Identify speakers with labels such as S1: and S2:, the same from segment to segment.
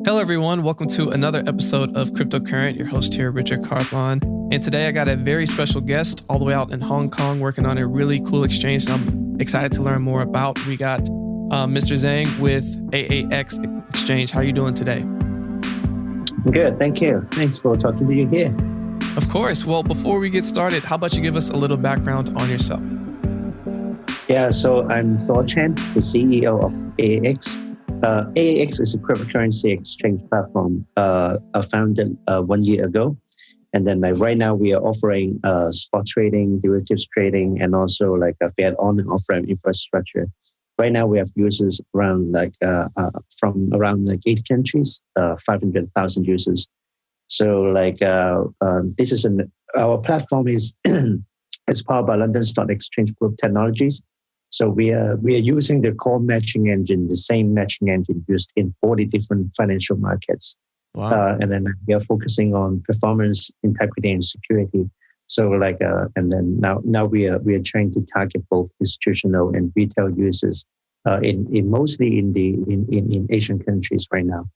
S1: Hello, everyone. Welcome to another episode of Cryptocurrent. Your host here, Richard Carthon. And today I got a very special guest all the way out in Hong Kong working on a really cool exchange that I'm excited to learn more about. We got Mr. Zhang with AAX Exchange. How are you doing today?
S2: Good, thank you. Thanks for talking to you here.
S1: Of course. Well, before we get started, how about you give us a little background on yourself?
S2: Yeah, so I'm Thor Chan, the CEO of AAX. AAX is a cryptocurrency exchange platform founded 1 year ago. And then right now we are offering spot trading, derivatives trading, and also a fiat on and off-ramp infrastructure. Right now we have users around from around 8 countries, 500,000 users. So this is our platform is is powered by London Stock Exchange Group technologies. So we are using the core matching engine, the same matching engine used in 40 different financial markets.
S1: Wow.
S2: And then we are focusing on performance, integrity, and security. So and then now we are trying to target both institutional and retail users in mostly in Asian countries right now.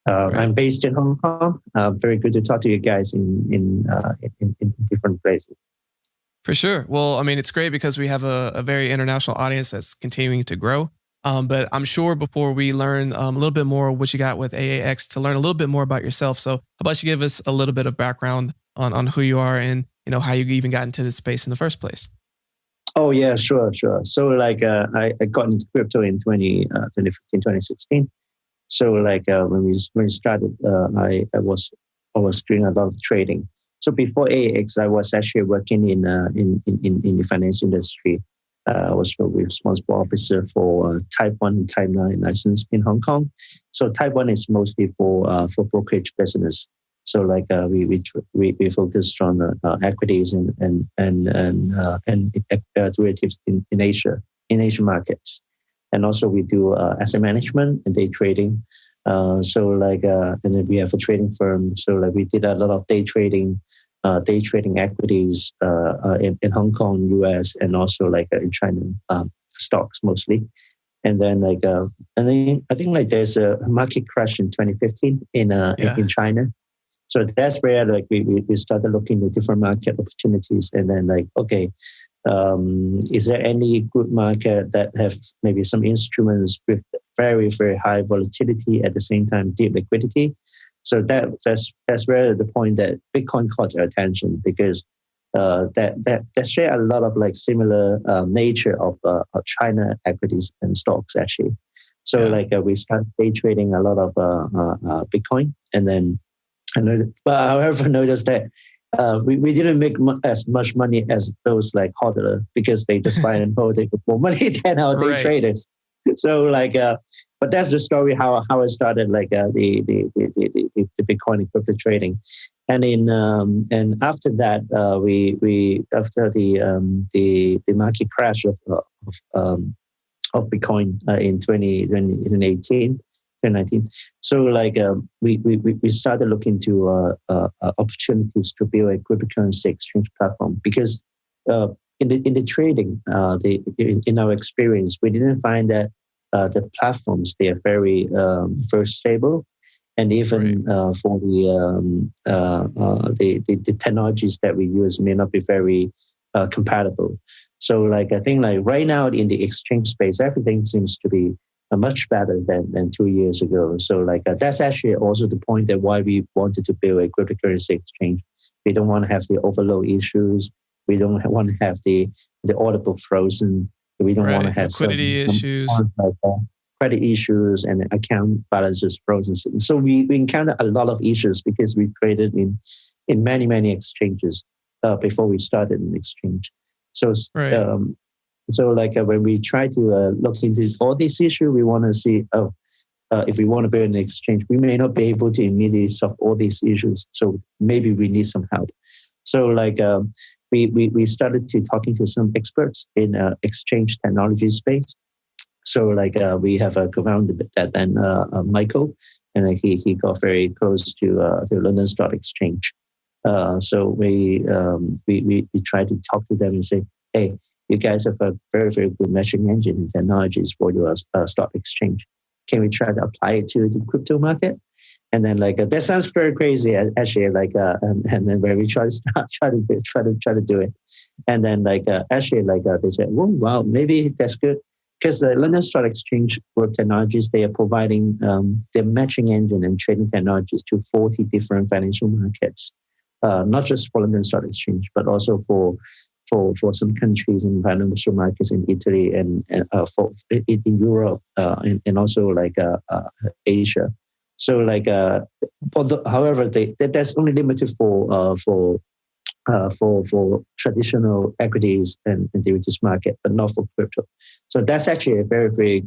S1: Right.
S2: I'm based in Hong Kong. Very good to talk to you guys in different places.
S1: For sure. Well, I mean, it's great because we have a very international audience that's continuing to grow. But I'm sure before we learn a little bit more what you got with AAX, to learn a little bit more about yourself. So how about you give us a little bit of background on who you are and how you even got into this space in the first place?
S2: Oh, yeah, sure. So I got into crypto in 2015, 2016. So when we started, I was doing a lot of trading. So before AAX, I was actually working in the finance industry. I was the responsible officer for Type 1 and Type 9 license in Hong Kong. So Type 1 is mostly for brokerage business. So we focused on equities and derivatives in Asian markets. And also we do asset management and day trading. And then we have a trading firm. So we did a lot of day trading equities in Hong Kong, US, and also in China, stocks mostly. And then I think there's a market crash in 2015 in China. So that's where we started looking at different market opportunities, and then is there any good market that has maybe some instruments with very, very high volatility at the same time deep liquidity? So that's where the point that Bitcoin caught our attention, because that share a lot of similar nature of China equities and stocks actually. So we started day trading a lot of Bitcoin, but however noticed that we didn't make as much money as those hodler, because they just buy and hold. They get more money than our day traders. So but that's the story how I started the Bitcoin and crypto trading, and and after that we after the market crash of Bitcoin in 2018. 2019. So we started looking to opportunities to build a cryptocurrency exchange platform, because in the trading in our experience, we didn't find that the platforms, they are very stable, and even for the technologies that we use may not be very compatible. So I think right now in the exchange space, everything seems to be much better than 2 years ago. So that's actually also the point that why we wanted to build a cryptocurrency exchange. We don't want to have the overload issues. We don't want to have the order book frozen. We don't want to have
S1: liquidity issues,
S2: credit issues, and account balances frozen. So we encountered a lot of issues because we traded in many exchanges before we started an exchange. So when we try to look into all these issues, we want to see, if we want to build an exchange, we may not be able to immediately solve all these issues. So maybe we need some help. So we started to talking to some experts in exchange technology space. So we have a co-founder that then Michael, and he got very close to the London Stock Exchange. So we try to talk to them and say, hey, you guys have a very, very good matching engine and technologies for your stock exchange. Can we try to apply it to the crypto market? And then that sounds very crazy, actually. And then when we try to do it, and then actually they said, "Oh wow, maybe that's good," because the London Stock Exchange Group Technologies, they are providing their matching engine and trading technologies to 40 different financial markets, not just for London Stock Exchange, but also for some countries in financial markets in Italy and in Europe and also Asia. So however, that's only limited for traditional equities and derivatives market, but not for crypto. So that's actually a very very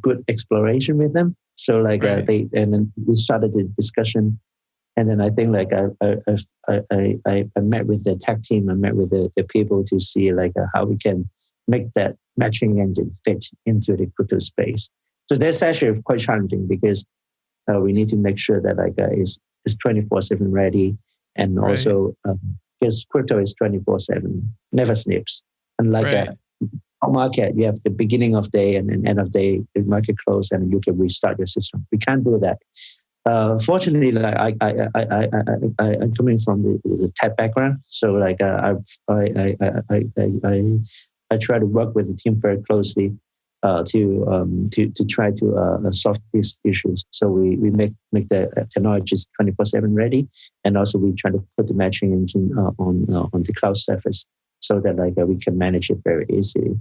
S2: good exploration with them. So
S1: Right.
S2: and then we started the discussion. And then I think I met with the tech team. I met with the people to see how we can make that matching engine fit into the crypto space. So that's actually quite challenging because we need to make sure that is 24/7 ready, and
S1: Right.
S2: also because crypto is 24/7, never sleeps. Unlike
S1: Right.
S2: a market, you have the beginning of day and then end of day, the market close, and you can restart your system. We can't do that. Fortunately, I'm coming from the tech background, so I try to work with the team very closely to try to solve these issues. So we make the technologies 24/7 ready, and also we try to put the matching engine on the cloud surface so that we can manage it very easily.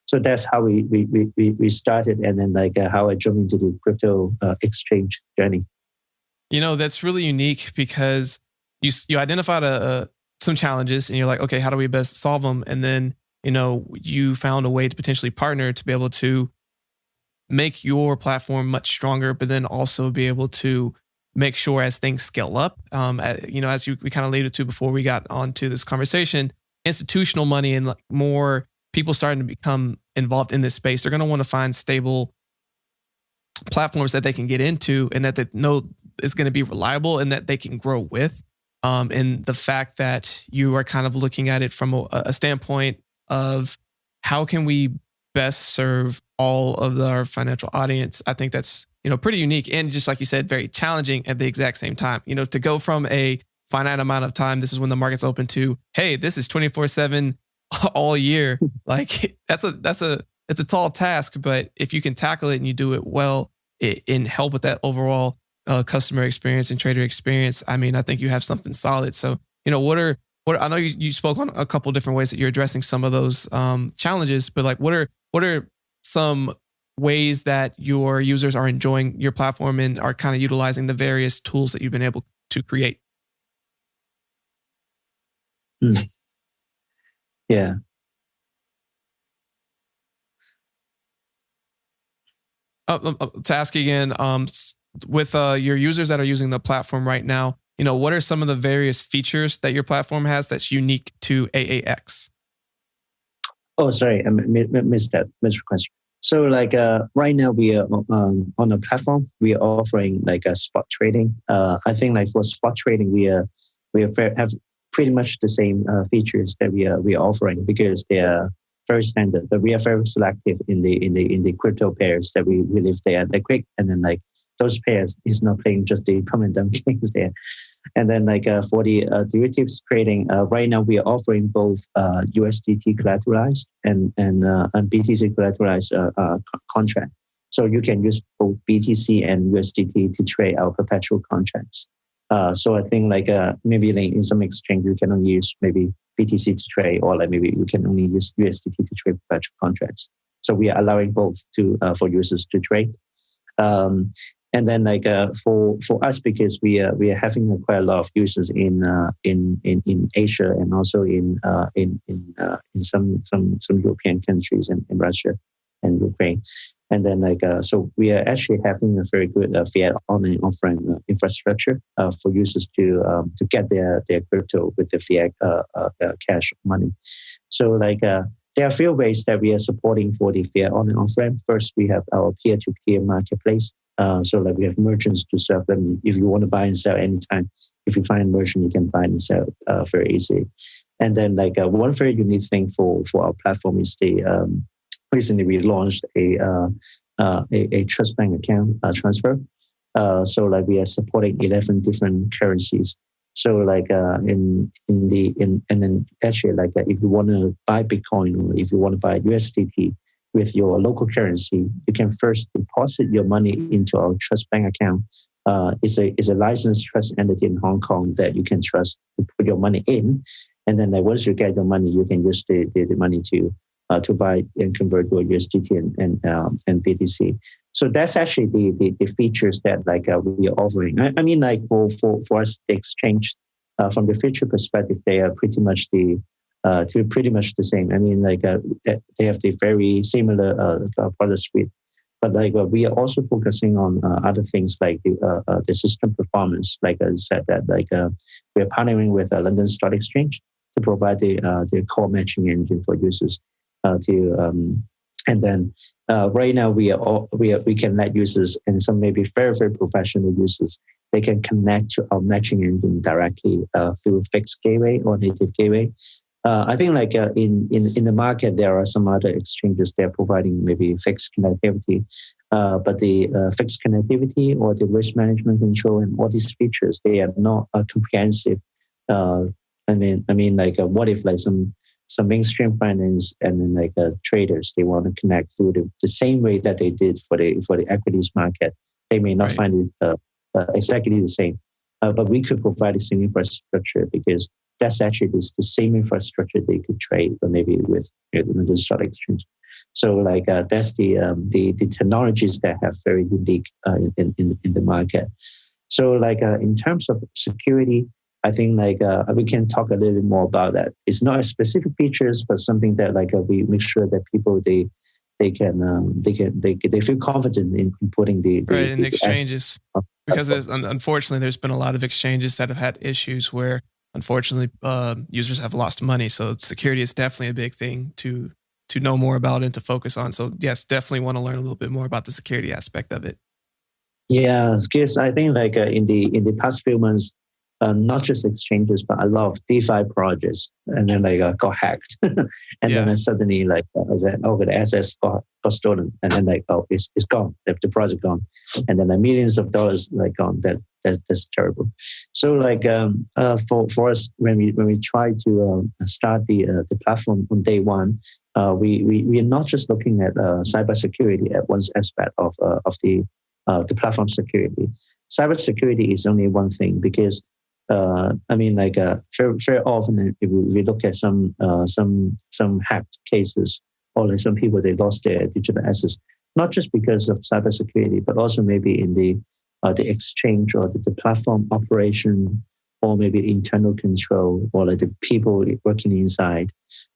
S2: So that's how we started, and then how I jumped into the crypto exchange journey.
S1: That's really unique because you identified some challenges and you're like, okay, how do we best solve them? And then, you found a way to potentially partner to be able to make your platform much stronger, but then also be able to make sure as things scale up, as we kind of alluded to before we got onto this conversation, institutional money and more people starting to become involved in this space, they're going to want to find stable platforms that they can get into and that they know is going to be reliable and that they can grow with. And the fact that you are kind of looking at it from a standpoint of how can we best serve all of our financial audience, I think that's pretty unique and just like you said, very challenging at the exact same time. To go from a finite amount of time, this is when the market's open, to hey, this is 24/7 all year. Like it's a tall task, but if you can tackle it and you do it well, and help with that overall customer experience and trader experience, I mean, I think you have something solid. So, what I know you spoke on a couple different ways that you're addressing some of those challenges, but what are some ways that your users are enjoying your platform and are kind of utilizing the various tools that you've been able to create?
S2: Mm, yeah.
S1: To ask again, with your users that are using the platform right now, what are some of the various features that your platform has that's unique to AAX?
S2: Oh, sorry, I missed that. Missed your question. So, right now we are on the platform. We are offering a spot trading. I think for spot trading, have pretty much the same features that we are offering because they are very standard. But we are very selective in the crypto pairs that we live there. They're quick, and then those pairs is not playing just the come and dump games there. And then for the derivatives trading, right now we are offering both USDT collateralized and BTC collateralized contract. So you can use both BTC and USDT to trade our perpetual contracts. So I think maybe in some exchange you can only use maybe BTC to trade, or maybe you can only use USDT to trade perpetual contracts. So we are allowing both for users to trade. And then for us, because we are having quite a lot of users in Asia and also in some European countries and in Russia and Ukraine. And then so we are actually having a very good fiat on and offering infrastructure for users to get their crypto with the fiat cash money. So there are a few ways that we are supporting for the fiat on and off ramp. First, we have our peer-to-peer marketplace. So we have merchants to serve them. If you want to buy and sell anytime, if you find a merchant, you can buy and sell very easily. And then one very unique thing for our platform is recently we launched a trust bank account transfer. So like we are supporting 11 different currencies. So like and then actually like if you want to buy Bitcoin or if you want to buy USDT with your local currency, you can first deposit your money into our trust bank account. Is a licensed trust entity in Hong Kong that you can trust to put your money in, and then like once you get your money, you can use the money to buy and convert your USDT and BTC. So that's actually the features that like we are offering. I mean, like for us, the exchange from the feature perspective, they are pretty much the same. I mean, like they have the very similar product suite, but like we are also focusing on other things like the system performance. Like I said, that like we are partnering with London Stock Exchange to provide the core matching engine for users and then right now we can let users and some maybe very professional users, they can connect to our matching engine directly through fixed gateway or native gateway. I think like in the market there are some other exchanges that are providing maybe fixed connectivity, but the fixed connectivity or the risk management control and all these features, they are not comprehensive. I mean, like what if like some mainstream finance and then like traders, they want to connect through the same way that they did for the equities market. They may not find it exactly the same, but we could provide the same infrastructure because that's actually the same infrastructure they could trade, or maybe with the stock exchange. So like that's the technologies that have very unique in the market. So like in terms of security, I think like we can talk a little bit more about that. It's not a specific features, but something that like we make sure that people they feel confident in putting
S1: in the exchanges, because unfortunately there's been a lot of exchanges that have had issues where unfortunately users have lost money. So security is definitely a big thing to know more about and to focus on. So yes, definitely want to learn a little bit more about the security aspect of it.
S2: Yeah, because I think like in the past few months, not just exchanges, but a lot of DeFi projects, and then like got hacked, and then I suddenly like I said, oh, the assets got stolen, and then like oh, it's gone, the project gone, and then like millions of dollars like gone. That's terrible. So like for us when we try to start the platform on day one, we are not just looking at cybersecurity at one aspect of the platform security. Cybersecurity is only one thing because I mean, like very often, if we look at some hacked cases, or like some people they lost their digital assets, not just because of cybersecurity, but also maybe in the exchange or the platform operation, or maybe internal control, or like the people working inside.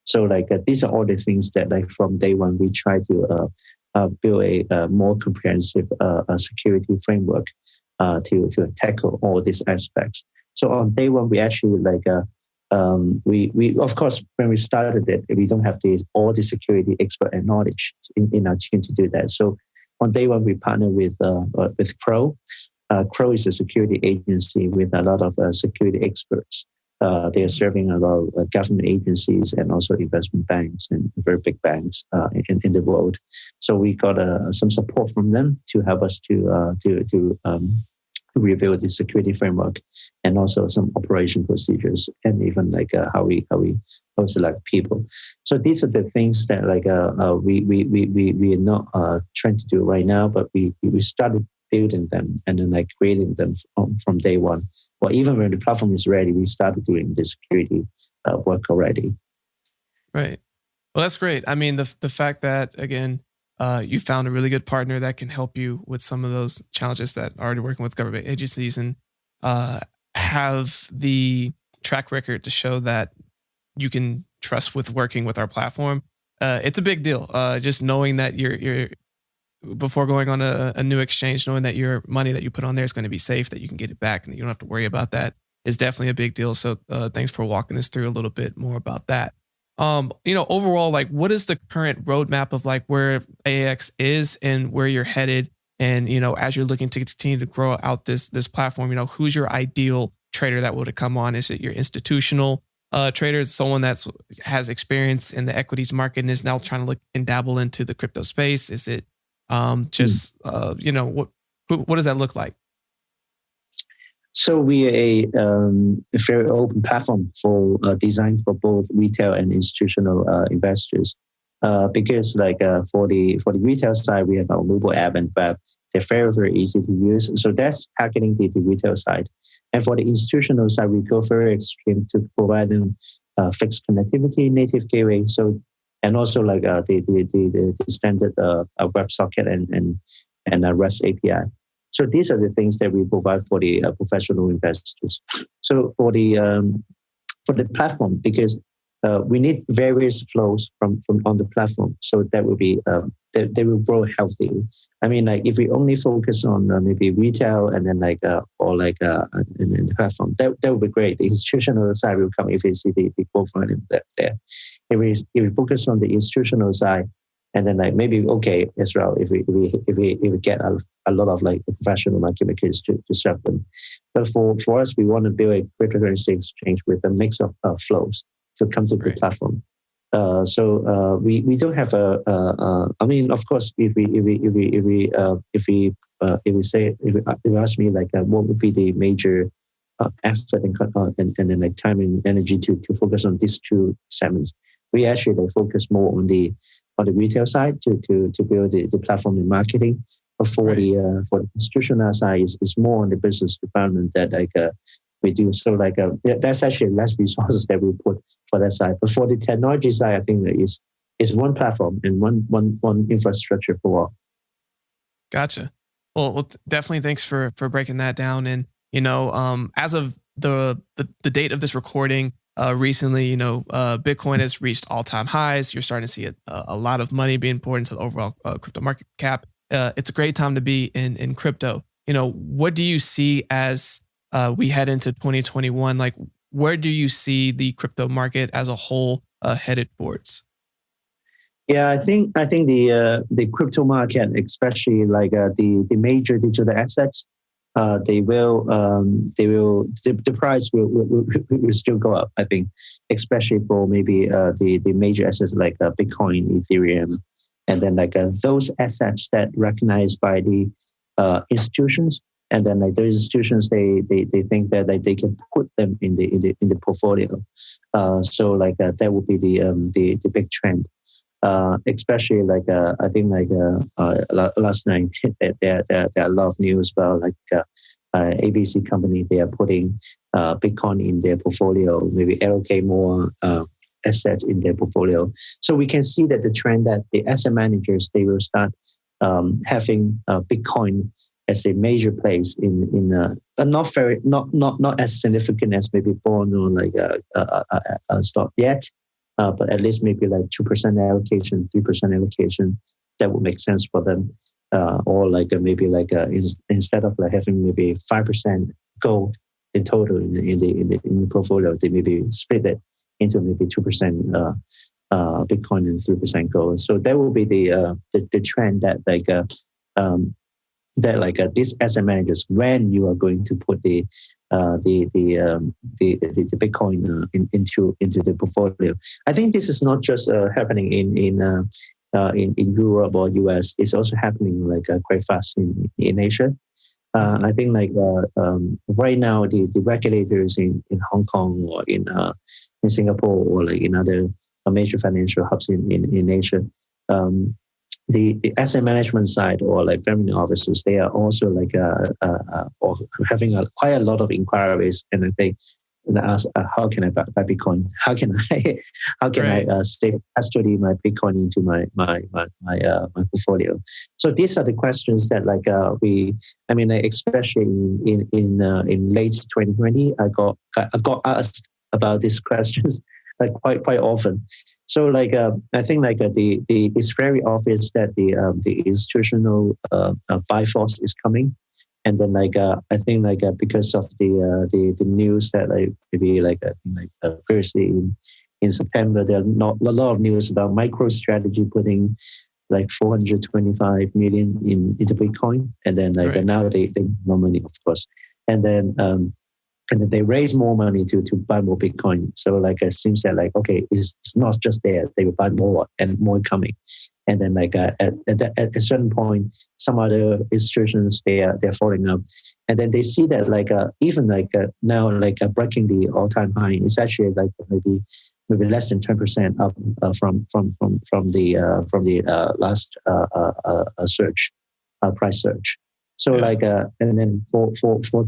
S2: So like these are all the things that like from day one we try to build a more comprehensive security framework to tackle all these aspects. So on day one, we actually like we of course when we started it, we don't have all the security expert and knowledge in our team to do that. So on day one, we partner with Crow. Crow is a security agency with a lot of security experts. They are serving a lot of government agencies and also investment banks and very big banks in the world. So we got some support from them to help us to reveal the security framework and also some operation procedures and even like how we select people. So these are the things that like we are not trying to do right now, but we started building them and then like creating them from day one. Or even when the platform is ready, we started doing the security work already.
S1: Right. Well, that's great. I mean, the fact that again, you found a really good partner that can help you with some of those challenges that are already working with government agencies and have the track record to show that you can trust with working with our platform. It's a big deal. Just knowing that you're before going on a new exchange, knowing that your money that you put on there is going to be safe, that you can get it back, and you don't have to worry about that is definitely a big deal. So thanks for walking us through a little bit more about that. Overall, like what is the current roadmap of like where AAX is and where you're headed? And, as you're looking to continue to grow out this platform, who's your ideal trader that would come on? Is it your institutional trader? Is someone that has experience in the equities market and is now trying to look and dabble into the crypto space? Is it what does that look like?
S2: So we are a very open platform for designed for both retail and institutional investors. Because for the retail side, we have our mobile app and web. They're very easy to use. So that's targeting the retail side. And for the institutional side, we go very extreme to provide them fixed connectivity, native gateway. So and also the standard WebSocket and REST API. So these are the things that we provide for the professional investors. So for the platform, because we need various flows from on the platform, so that will be they will grow healthily. I mean, like if we only focus on maybe retail and then in the platform, that would be great. The institutional side will come if we see the profile there. If we focus on the institutional side, and then maybe okay as well if we get a lot of professional market makers to serve them. But for us, we want to build a cryptocurrency exchange with a mix of flows to come to the platform. So we don't have I mean, of course, if you ask me what would be the major effort and then time and energy to focus on these two segments, we actually focus more on the retail side to build the platform and marketing. But for the institutional side is more on the business development that we do. So that's actually less resources that we put for that side. But for the technology side, I think that is one platform and one infrastructure for all.
S1: Gotcha. Well, definitely thanks for breaking that down. And as of the date of this recording, recently, Bitcoin has reached all-time highs. You're starting to see a lot of money being poured into the overall crypto market cap. It's a great time to be in crypto. What do you see as we head into 2021? Like, where do you see the crypto market as a whole headed towards?
S2: Yeah, I think the crypto market, especially the major digital assets, the price will still go up. I think, especially for maybe the major assets like Bitcoin, Ethereum, and then those assets that recognized by the institutions. And then those institutions, they think that they can put them in the portfolio. So that would be the big trend. Especially I think last night there are a lot of news about ABC company. They are putting Bitcoin in their portfolio, maybe allocate more assets in their portfolio. So we can see that the trend that the asset managers, they will start having Bitcoin as a major place in not as significant as maybe bond or a stock yet, but at least maybe 2% allocation, 3% allocation, that would make sense for them. Or maybe instead of having maybe 5% gold in total in the portfolio, they maybe split it into maybe 2% Bitcoin and 3% gold. So that will be the trend that these asset managers, when you are going to put the Bitcoin into the portfolio. I think this is not just happening in Europe or US. It's also happening quite fast in Asia. I think right now the regulators in Hong Kong or in Singapore or in other major financial hubs in Asia. The asset management side or family offices, they are also or having quite a lot of inquiries, and they ask, how can I buy Bitcoin? How can I stay custody my Bitcoin into my portfolio? So these are the questions that especially in late 2020, I got asked about these questions quite often. So I think it's very obvious that the institutional buy force is coming, and then I think because of the news that previously in September, there are not a lot of news about MicroStrategy putting 425 million into Bitcoin, and then now they more money, of course, and then and then they raise more money to buy more Bitcoin. So like it seems that like, okay, it's not just there. They will buy more and more coming. And then like at a certain point, some other institutions, they're following up. And then they see that like even like now like breaking the all-time high, it's actually like maybe less than 10% up from the last surge, price surge. So like and then for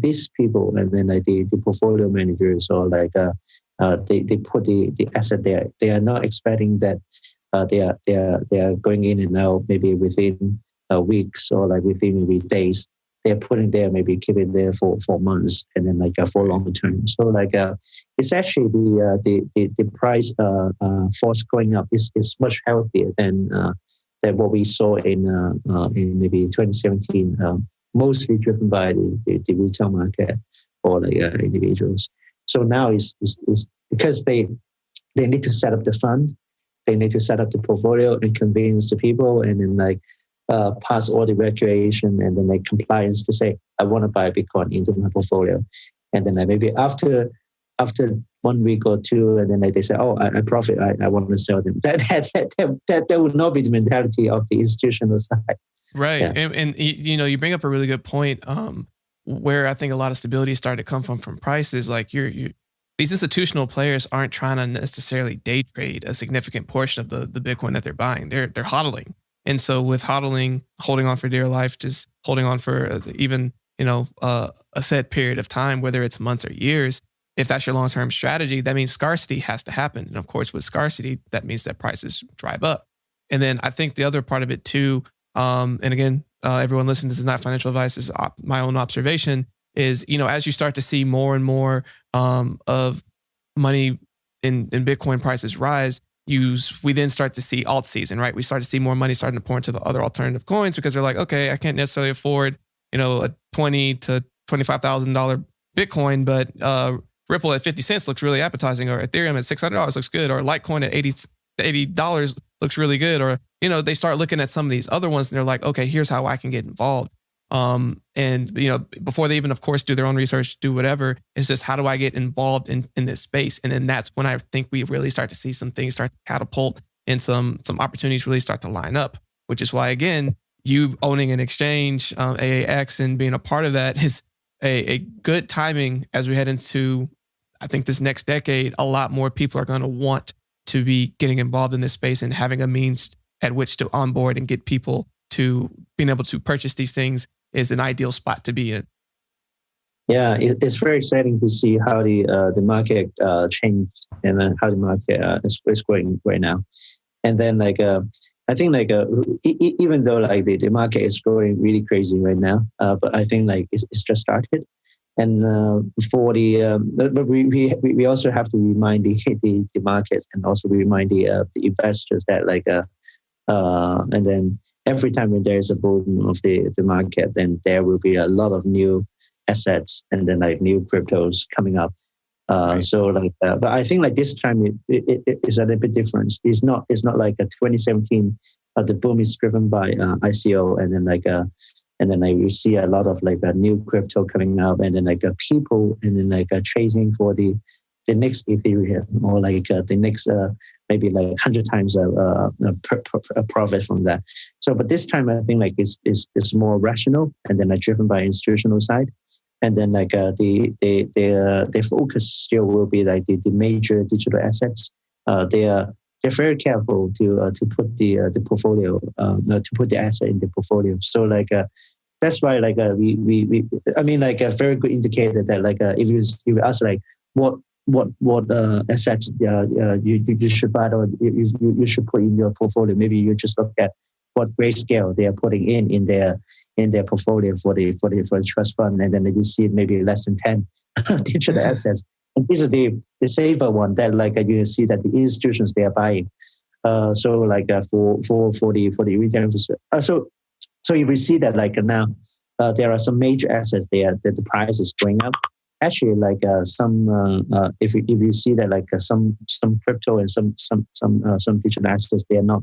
S2: these people, and then like the portfolio managers, or like they put the asset there. They are not expecting that they are going in and out maybe within weeks, or like within maybe days. They're putting there, maybe keep it there for months, and then like for longer term. So like it's actually the price force going up is much healthier than what we saw in maybe 2017. Mostly driven by the retail market or the individuals. So now is because they need to set up the fund, they need to set up the portfolio and convince the people, and then like pass all the regulation and then like compliance to say, I want to buy Bitcoin into my portfolio. And then like maybe after 1 week or two, and then like they say, oh, I profit, I want to sell them. That would not be the mentality of the institutional side.
S1: Right. Yeah. And you know, you bring up a really good point where I think a lot of stability started to come from prices. Like these institutional players aren't trying to necessarily day trade a significant portion of the Bitcoin that they're buying. They're hodling. And so with hodling, holding on for dear life, just holding on for even, you know, a set period of time, whether it's months or years, if that's your long-term strategy, that means scarcity has to happen. And of course, with scarcity, that means that prices drive up. And then I think the other part of it too, and again, everyone listen, this is not financial advice, this is my own observation, is, you know, as you start to see more and more of money in Bitcoin prices rise, we then start to see alt season, right? We start to see more money starting to pour into the other alternative coins because they're like, okay, I can't necessarily afford, you know, a $20,000 to $25,000 Bitcoin, but Ripple at 50 cents looks really appetizing, or Ethereum at $600 looks good, or Litecoin at $80 looks really good. Or, you know, they start looking at some of these other ones and they're like, okay, here's how I can get involved. And, you know, before they even, of course, do their own research, do whatever, it's just how do I get involved in this space? And then that's when I think we really start to see some things start to catapult and some opportunities really start to line up, which is why, again, you owning an exchange, AAX, and being a part of that is a good timing as we head into, I think, this next decade. A lot more people are going to want to be getting involved in this space, and having a means at which to onboard and get people to being able to purchase these things is an ideal spot to be in.
S2: Yeah, it's very exciting to see how the market changed, and how the market is going right now. And then like I think like even though like the market is growing really crazy right now, but I think like it's just started. And for but we also have to remind the markets, and also remind the investors that like and then every time when there is a boom of the market, then there will be a lot of new assets and then like new cryptos coming up. Right. So like, but I think like this time it is a little bit different. It's not like a 2017. The boom is driven by ICO, and then like we see a lot of like a new crypto coming up, and then like people, and then like chasing for the next Ethereum, or like the next maybe like 100 times a profit from that. So, but this time I think like it's more rational, and then like driven by institutional side, and then like the focus still will be like the major digital assets. They're very careful to put the portfolio to put the asset in the portfolio. So like that's why like we I mean like a very good indicator that like if you ask like what assets you should buy, or you should put in your portfolio, maybe you just look at what grayscale they are putting in their portfolio for the trust fund, and then you see maybe less than 10 digital assets. And these are the safer one that like you see that the institutions they are buying. So like for the retail, so you will see that like now there are some major assets there that the price is going up. Actually, like some if you see that like some crypto and some digital assets they are not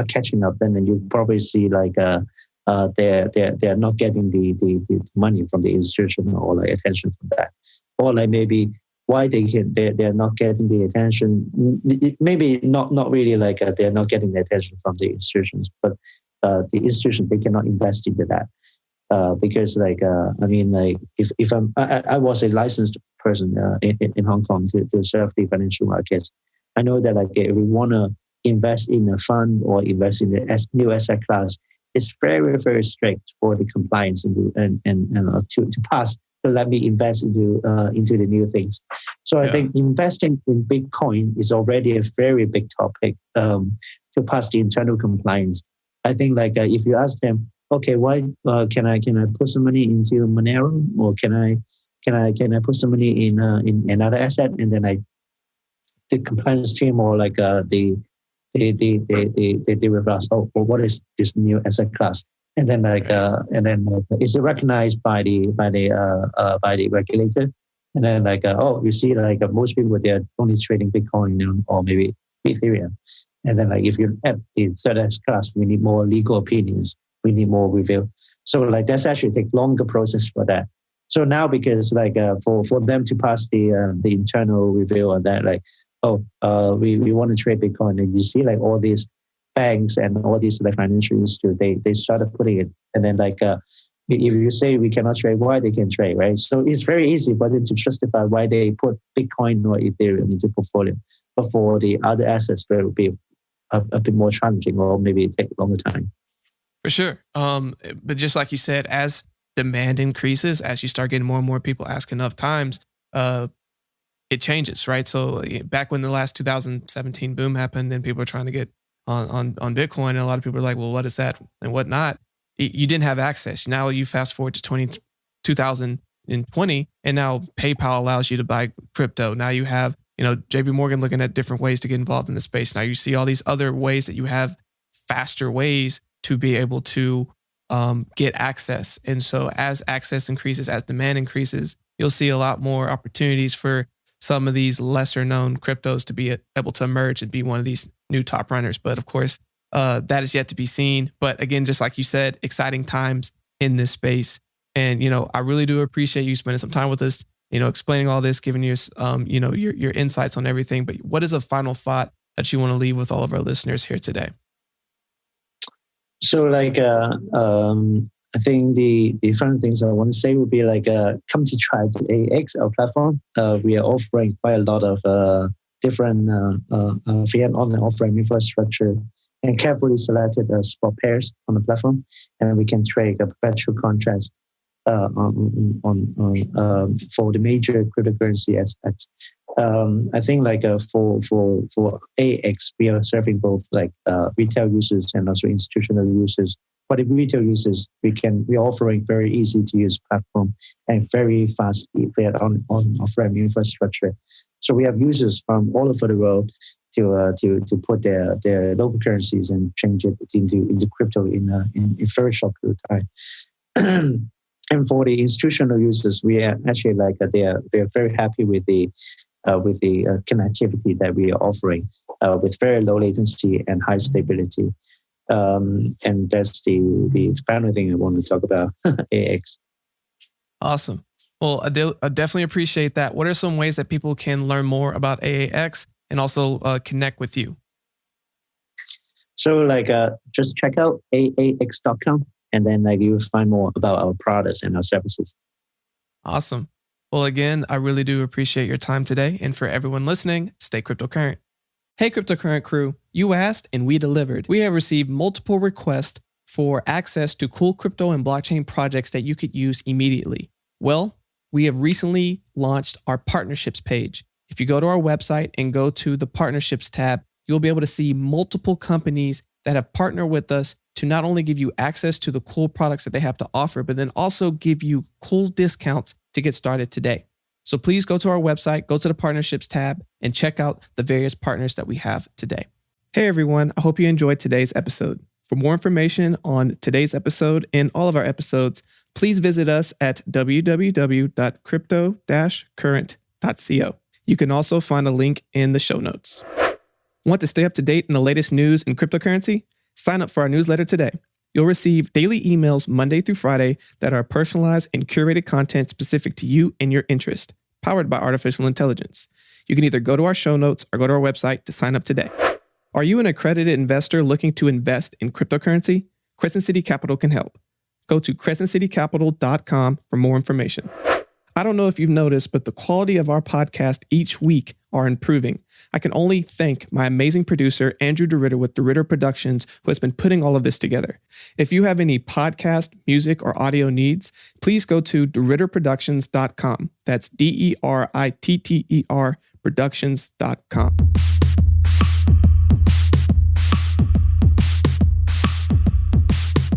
S2: catching up, then you probably see like they're not getting the money from the institution, or like attention from that. or like maybe why they're not getting the attention. Maybe not really like they're not getting the attention from the institutions, but the institution they cannot invest into that. Because I mean like if I was a licensed person in Hong Kong to serve the financial markets, I know that like if we want to invest in a fund or invest in a new asset class, it's very very strict for the compliance and to pass to let me invest into the new things. So I think investing in Bitcoin is already a very big topic to pass the internal compliance. I think like if you ask them, okay, why can I put some money into Monero, or can I put some money in another asset, and then the compliance team or like the reverse. Oh, well, what is this new asset class? And then is it recognized by the regulator? And then you see most people they're only trading Bitcoin or maybe Ethereum. And then if you add the third asset class, we need more legal opinions. We need more review. So that's actually take longer process for that. So now because for them to pass the internal review on that, we want to trade Bitcoin, and you see all these banks and all these financial institutions, they started putting it, and then if you say we cannot trade, why they can trade, right? So it's very easy for them to justify why they put Bitcoin or Ethereum into portfolio, but for the other assets, it will be a bit more challenging, or maybe take a longer time.
S1: For sure. But just like you said, as demand increases, as you start getting more and more people ask enough times, it changes, right? So back when the last 2017 boom happened and people were trying to get on Bitcoin, and a lot of people were like, well, what is that and whatnot? You didn't have access. Now you fast forward to 2020, and now PayPal allows you to buy crypto. Now you have, JP Morgan looking at different ways to get involved in the space. Now you see all these other ways that you have faster ways to be able to get access. And so as access increases, as demand increases, you'll see a lot more opportunities for some of these lesser known cryptos to be able to emerge and be one of these new top runners. But of course, that is yet to be seen. But again, just like you said, exciting times in this space. And, I really do appreciate you spending some time with us, explaining all this, giving us, your insights on everything. But what is a final thought that you want to leave with all of our listeners here today?
S2: So I think the fun things I want to say would be come to try the AX, our platform. We are offering quite a lot of different free and online offering infrastructure and carefully selected spot pairs on the platform, and we can trade perpetual contracts for the major cryptocurrency assets. I think for AX, we are serving both retail users and also institutional users. For the retail users, we're offering very easy to use platform and very fast on off-ramp infrastructure. So we have users from all over the world to put their local currencies and change it into crypto in a very short period of time. And for the institutional users, we are actually they're very happy with the connectivity that we are offering with very low latency and high stability. And that's the final thing I want to talk about, AX.
S1: Awesome. Well, I definitely appreciate that. What are some ways that people can learn more about AAX and also connect with you?
S2: So just check out aax.com, and then you'll find more about our products and our services.
S1: Awesome. Well, again, I really do appreciate your time today. And for everyone listening, stay cryptocurrent. Hey, cryptocurrent crew, you asked and we delivered. We have received multiple requests for access to cool crypto and blockchain projects that you could use immediately. Well, we have recently launched our partnerships page. If you go to our website and go to the partnerships tab, you'll be able to see multiple companies that have partnered with us to not only give you access to the cool products that they have to offer, but then also give you cool discounts to get started today. So please go to our website, go to the partnerships tab, and check out the various partners that we have today. Hey everyone, I hope you enjoyed today's episode. For more information on today's episode and all of our episodes, please visit us at www.crypto-current.co. You can also find a link in the show notes. Want to stay up to date in the latest news in cryptocurrency? Sign up for our newsletter today. You'll receive daily emails Monday through Friday that are personalized and curated content specific to you and your interest. powered by artificial intelligence. You can either go to our show notes or go to our website to sign up today. Are you an accredited investor looking to invest in cryptocurrency? Crescent City Capital can help. Go to crescentcitycapital.com for more information. I don't know if you've noticed, but the quality of our podcast each week are improving. I can only thank my amazing producer, Andrew DeRitter with DeRitter Productions, who has been putting all of this together. If you have any podcast, music, or audio needs, please go to DeRitterProductions.com. That's DERITTER Productions.com.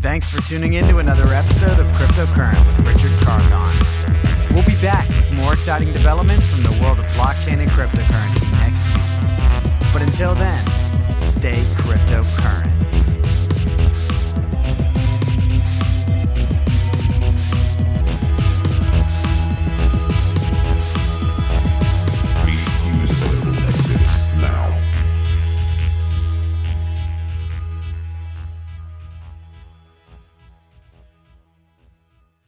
S3: Thanks for tuning in to another episode of Cryptocurrent with Richard Carthon. We'll be back with more exciting developments from the world of blockchain and cryptocurrency next week. But until then, stay cryptocurrent.